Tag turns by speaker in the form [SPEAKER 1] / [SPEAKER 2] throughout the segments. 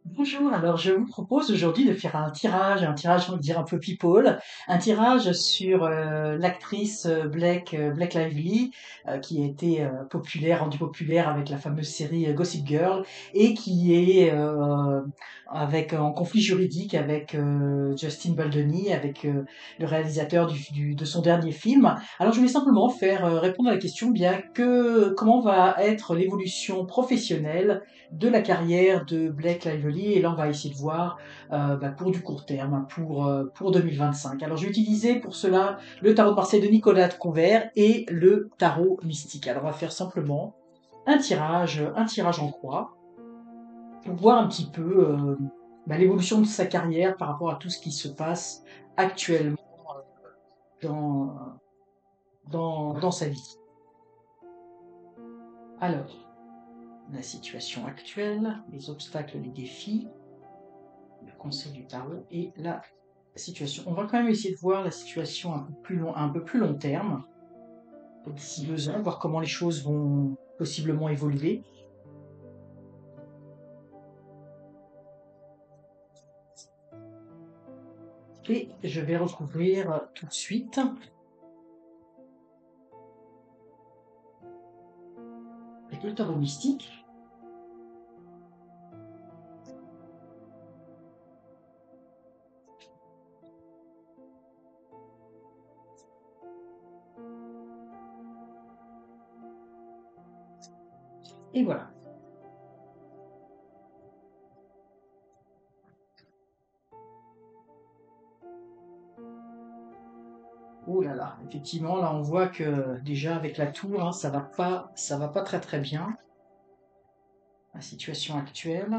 [SPEAKER 1] Bonjour, alors je vous propose aujourd'hui de faire un tirage, on va dire un peu people, un tirage sur l'actrice Blake Lively, qui a été rendue populaire avec la fameuse série Gossip Girl, et qui est en conflit juridique avec Justin Baldoni, avec le réalisateur de son dernier film. Alors je voulais simplement faire répondre à la question bien que comment va être l'évolution professionnelle de la carrière de Blake Lively, et là on va essayer de voir pour du court terme, hein, pour 2025. Alors j'ai utilisé pour cela le tarot de Marseille de Nicolas de Convert et le tarot mystique. Alors on va faire simplement un tirage en croix pour voir un petit peu l'évolution de sa carrière par rapport à tout ce qui se passe actuellement dans, dans sa vie. Alors, la situation actuelle, les obstacles, les défis, le conseil du tarot et la situation. On va quand même essayer de voir la situation un peu plus long terme, d'ici 2 ans, voir comment les choses vont possiblement évoluer. Et je vais recouvrir tout de suite avec le tarot mystique. Et voilà. Oh là là, effectivement, là on voit que déjà avec la tour, hein, ça va pas très très bien, la situation actuelle.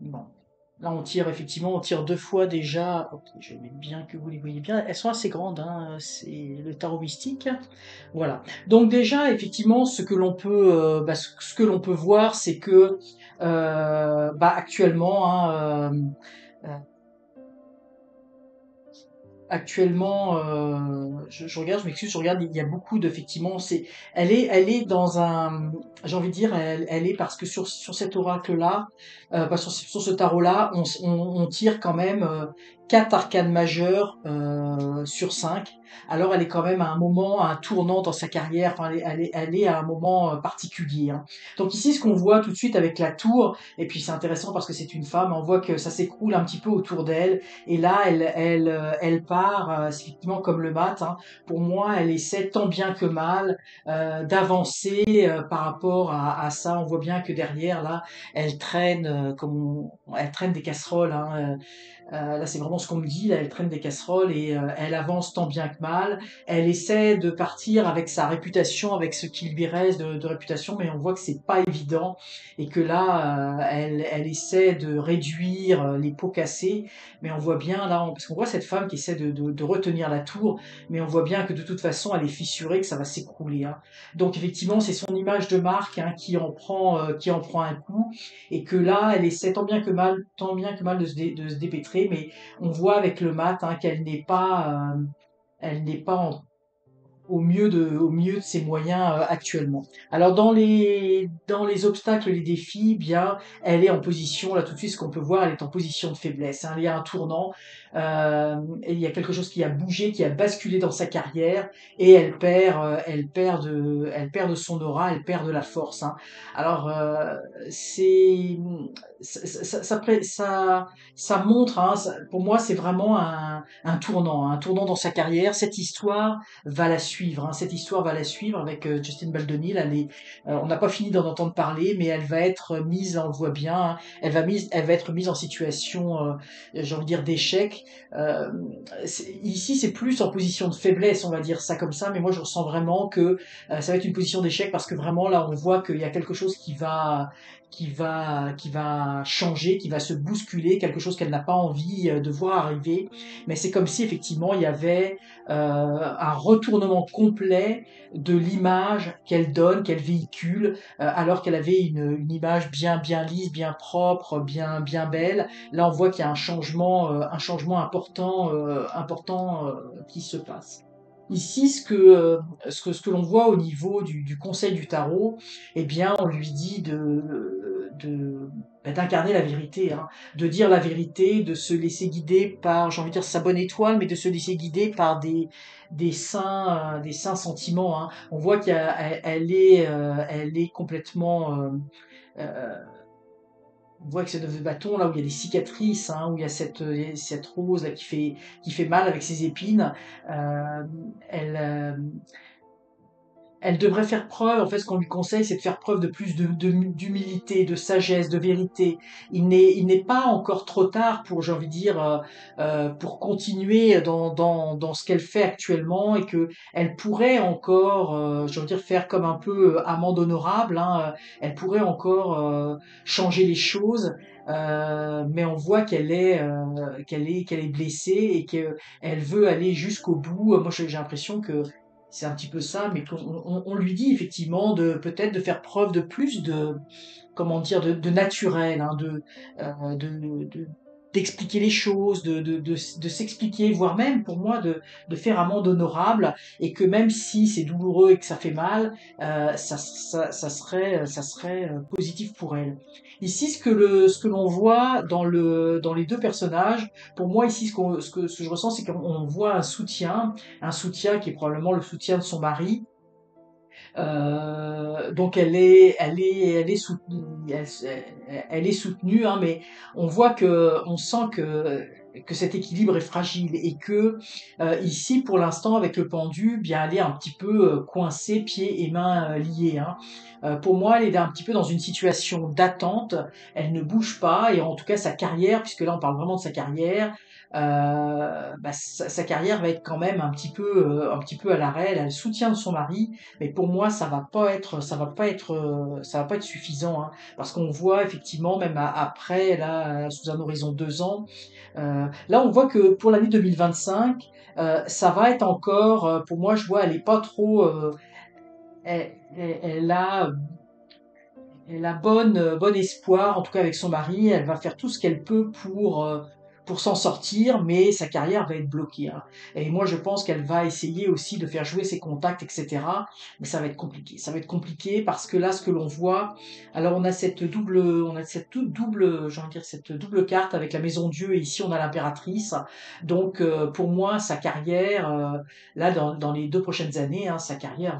[SPEAKER 1] Bon. Là, on tire 2 fois déjà. Ok, je vais mettre bien que vous les voyez bien. Elles sont assez grandes, hein, c'est le tarot mystique. Voilà. Donc déjà, effectivement, ce que l'on peut voir, c'est que actuellement, hein, euh, actuellement, je regarde, je m'excuse, je regarde, il y a beaucoup d'effectivement, elle est dans un, j'ai envie de dire, elle est parce que sur cet oracle-là, pas sur ce tarot-là, on tire quand même 4 arcanes majeures sur 5. Alors elle est quand même à un moment, à un tournant dans sa carrière, enfin elle est à un moment particulier, hein. Donc ici, ce qu'on voit tout de suite avec la tour, et puis c'est intéressant parce que c'est une femme, on voit que ça s'écroule un petit peu autour d'elle, et là, elle part, effectivement, comme le mat, hein. Pour moi, elle essaie tant bien que mal d'avancer par rapport à ça. On voit bien que derrière, là, elle traîne, elle traîne des casseroles, hein. Là, c'est vraiment ce qu'on me dit. Là, elle traîne des casseroles et elle avance tant bien que mal. Elle essaie de partir avec sa réputation, avec ce qu'il lui reste de réputation, mais on voit que c'est pas évident et que là, elle essaie de réduire les pots cassés. Mais on voit bien là, parce qu'on voit cette femme qui essaie de retenir la tour, mais on voit bien que de toute façon, elle est fissurée, que ça va s'écrouler, hein. Donc effectivement, c'est son image de marque, hein, qui en prend un coup et que là, elle essaie tant bien que mal de se dépêtrer, mais on voit avec le mat, hein, elle n'est pas au mieux de ses moyens actuellement. Alors dans les obstacles, les défis, bien, elle est en position, là tout de suite, ce qu'on peut voir, elle est en position de faiblesse, hein. Il y a un tournant, et il y a quelque chose qui a bougé, qui a basculé dans sa carrière, et elle perd de son aura, elle perd de la force, hein. Alors c'est ça montre, hein, pour moi, c'est vraiment un tournant dans sa carrière. Cette histoire va la suivre, hein. Cette histoire va la suivre avec Justin Baldoni. Là, on n'a pas fini d'en entendre parler, mais elle va être mise, on le voit bien, hein, elle va être mise en situation, j'ai envie de dire, d'échec. Euh, Ici, c'est plus en position de faiblesse, on va dire ça comme ça, mais moi, je ressens vraiment que ça va être une position d'échec parce que vraiment, là, on voit qu'il y a quelque chose qui va changer, qui va se bousculer, quelque chose qu'elle n'a pas envie de voir arriver. Mais c'est comme si effectivement il y avait un retournement complet de l'image qu'elle donne, qu'elle véhicule, alors qu'elle avait une image bien lisse, bien propre, bien belle. Là, on voit qu'il y a un changement important qui se passe. Ici, ce que l'on voit au niveau du conseil du tarot, eh bien, on lui dit d'incarner la vérité, hein, de dire la vérité, de se laisser guider par, j'ai envie de dire, sa bonne étoile, mais de se laisser guider par des saints sentiments, hein. On voit elle est complètement, euh, on voit que ce 9 de bâton, là où il y a des cicatrices, hein, où il y a cette rose là qui fait mal avec ses épines, euh, elle, euh, elle devrait faire preuve, en fait, ce qu'on lui conseille, c'est de faire preuve de plus d'humilité, de sagesse, de vérité. Il n'est pas encore trop tard pour, j'ai envie de dire, pour continuer dans ce qu'elle fait actuellement et que elle pourrait encore, j'ai envie de dire, faire comme un peu amende honorable, hein, elle pourrait encore changer les choses. Mais on voit qu'elle est blessée et qu'elle veut aller jusqu'au bout. Moi, j'ai l'impression que c'est un petit peu ça, mais on lui dit effectivement de peut-être de faire preuve de plus de comment dire de naturel, hein, d'expliquer les choses, de s'expliquer, voire même pour moi de faire amende honorable, et que même si c'est douloureux et que ça fait mal, ça serait positif pour elle. Ici, ce que l'on voit dans les deux personnages, pour moi ici, ce que je ressens, c'est qu'on voit un soutien qui est probablement le soutien de son mari. Donc elle est soutenue, elle est soutenue, hein, mais on sent que cet équilibre est fragile et que ici, pour l'instant, avec le pendu, bien, elle est un petit peu coincée, pieds et mains liés, hein. Pour moi, elle est un petit peu dans une situation d'attente. Elle ne bouge pas et en tout cas sa carrière, puisque là on parle vraiment de sa carrière, sa carrière va être quand même un petit peu à l'arrêt. Elle a le soutien de son mari, mais pour moi, ça va pas être suffisant, hein, parce qu'on voit effectivement, même après, là, sous un horizon de 2 ans, là, on voit que pour l'année 2025, ça va être encore, pour moi, je vois, elle est pas trop, elle a, bon espoir, en tout cas avec son mari. Elle va faire tout ce qu'elle peut pour s'en sortir, mais sa carrière va être bloquée, hein. Et moi, je pense qu'elle va essayer aussi de faire jouer ses contacts, etc. Mais ça va être compliqué. Ça va être compliqué parce que là, ce que l'on voit, alors on a cette toute double, j'ai envie de dire, cette double carte avec la Maison Dieu et ici on a l'impératrice. Donc, pour moi, sa carrière, là, dans les 2 prochaines années, hein, sa carrière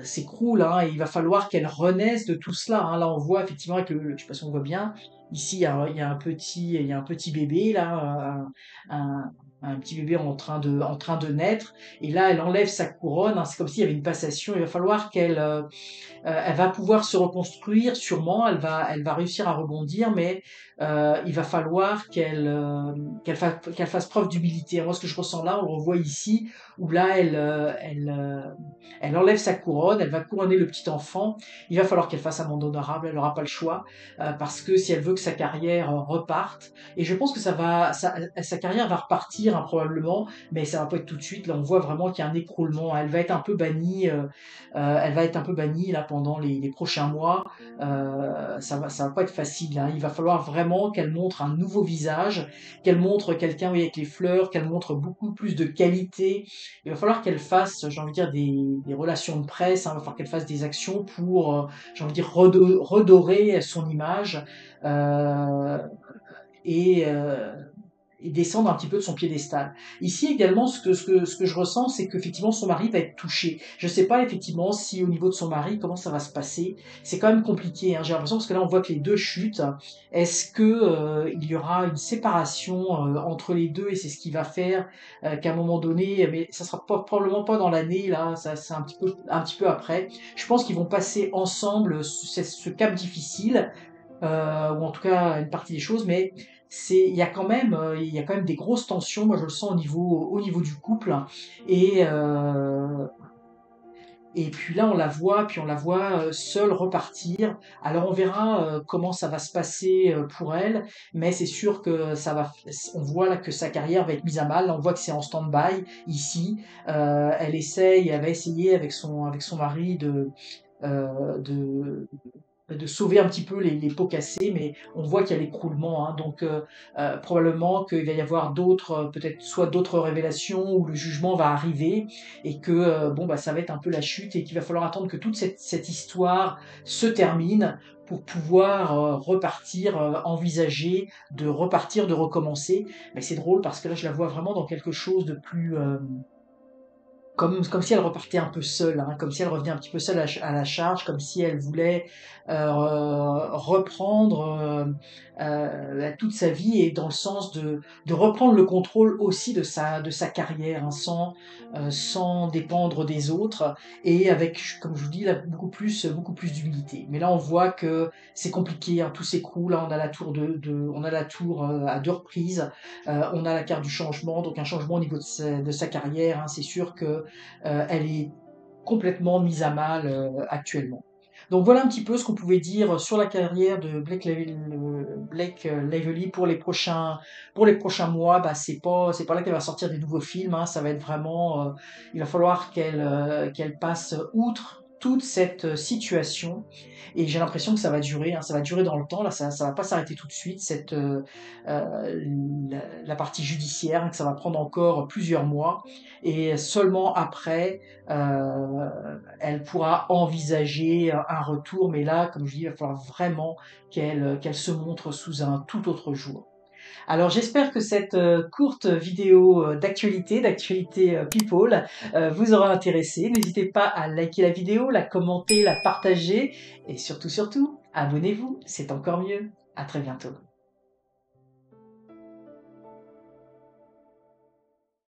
[SPEAKER 1] s'écroule, hein, et il va falloir qu'elle renaisse de tout cela, hein. Là, on voit effectivement avec je sais pas si on voit bien, ici, il y a il y a un petit bébé, là, un petit bébé en train de naître, et là, elle enlève sa couronne, hein, c'est comme s'il y avait une passation. Il va falloir elle va pouvoir se reconstruire, sûrement, elle va réussir à rebondir, mais il va falloir qu'elle fasse preuve d'humilité. Moi, ce que je ressens là, on le revoit ici, où là, elle enlève sa couronne, elle va couronner le petit enfant. Il va falloir qu'elle fasse un monde honorable, elle n'aura pas le choix, parce que si elle veut que sa carrière reparte, et je pense que sa carrière va repartir, hein, probablement, mais ça va pas être tout de suite. Là, on voit vraiment qu'il y a un écroulement. Elle va être un peu bannie. Elle va être un peu bannie là pendant les prochains mois. Ça va pas être facile, hein. Il va falloir vraiment qu'elle montre un nouveau visage, qu'elle montre quelqu'un, oui, avec les fleurs, qu'elle montre beaucoup plus de qualité. Il va falloir qu'elle fasse, j'ai envie de dire, des relations de presse, hein. Il va falloir qu'elle fasse des actions pour, j'ai envie de dire, redorer son image, euh, et, euh, et descendre un petit peu de son piédestal. Ici également, ce que je ressens, c'est qu'effectivement son mari va être touché. Je sais pas effectivement si au niveau de son mari, comment ça va se passer. C'est quand même compliqué, hein. J'ai l'impression, parce que là on voit que les deux chutent. Est-ce que il y aura une séparation entre les deux, et c'est ce qui va faire qu'à un moment donné, mais ça sera probablement pas dans l'année, là, ça c'est un petit peu après. Je pense qu'ils vont passer ensemble ce cap difficile, ou en tout cas une partie des choses, mais il y a quand même des grosses tensions. Moi, je le sens au niveau du couple, et et puis là, on la voit seule repartir. Alors on verra comment ça va se passer pour elle, mais c'est sûr que on voit là que sa carrière va être mise à mal. Là, on voit que c'est en stand-by ici. Elle va essayer avec son mari euh, de de sauver un petit peu les pots cassés, mais on voit qu'il y a l'écroulement, hein, donc probablement qu'il va y avoir d'autres, peut-être soit d'autres révélations où le jugement va arriver et que bon bah ça va être un peu la chute et qu'il va falloir attendre que toute cette histoire se termine pour pouvoir repartir, envisager de repartir, de recommencer. Mais c'est drôle parce que là je la vois vraiment dans quelque chose de plus comme si elle repartait un peu seule, hein, comme si elle revenait un petit peu seule à la charge, comme si elle voulait reprendre toute sa vie et dans le sens de reprendre le contrôle aussi de sa carrière, hein, sans dépendre des autres et avec, comme je vous dis, là, beaucoup plus d'humilité. Mais là, on voit que c'est compliqué, hein, tout s'écroule. Là, on a la tour on a la tour à 2 reprises. On a la carte du changement, donc un changement au niveau de sa carrière, hein. C'est sûr que elle est complètement mise à mal actuellement. Donc voilà un petit peu ce qu'on pouvait dire sur la carrière de Blake Lively pour les prochains mois. Bah, c'est pas là qu'elle va sortir des nouveaux films, hein. Ça va être vraiment, il va falloir qu'elle passe outre toute cette situation. Et j'ai l'impression que ça va durer, hein, ça va durer dans le temps. Là, ça va pas s'arrêter tout de suite. La partie judiciaire, hein, que ça va prendre encore plusieurs mois. Et seulement après, elle pourra envisager un retour, mais là, comme je dis, il va falloir vraiment qu'elle se montre sous un tout autre jour. Alors j'espère que cette courte vidéo d'actualité people, vous aura intéressé. N'hésitez pas à liker la vidéo, la commenter, la partager et surtout, abonnez-vous, c'est encore mieux. À très bientôt.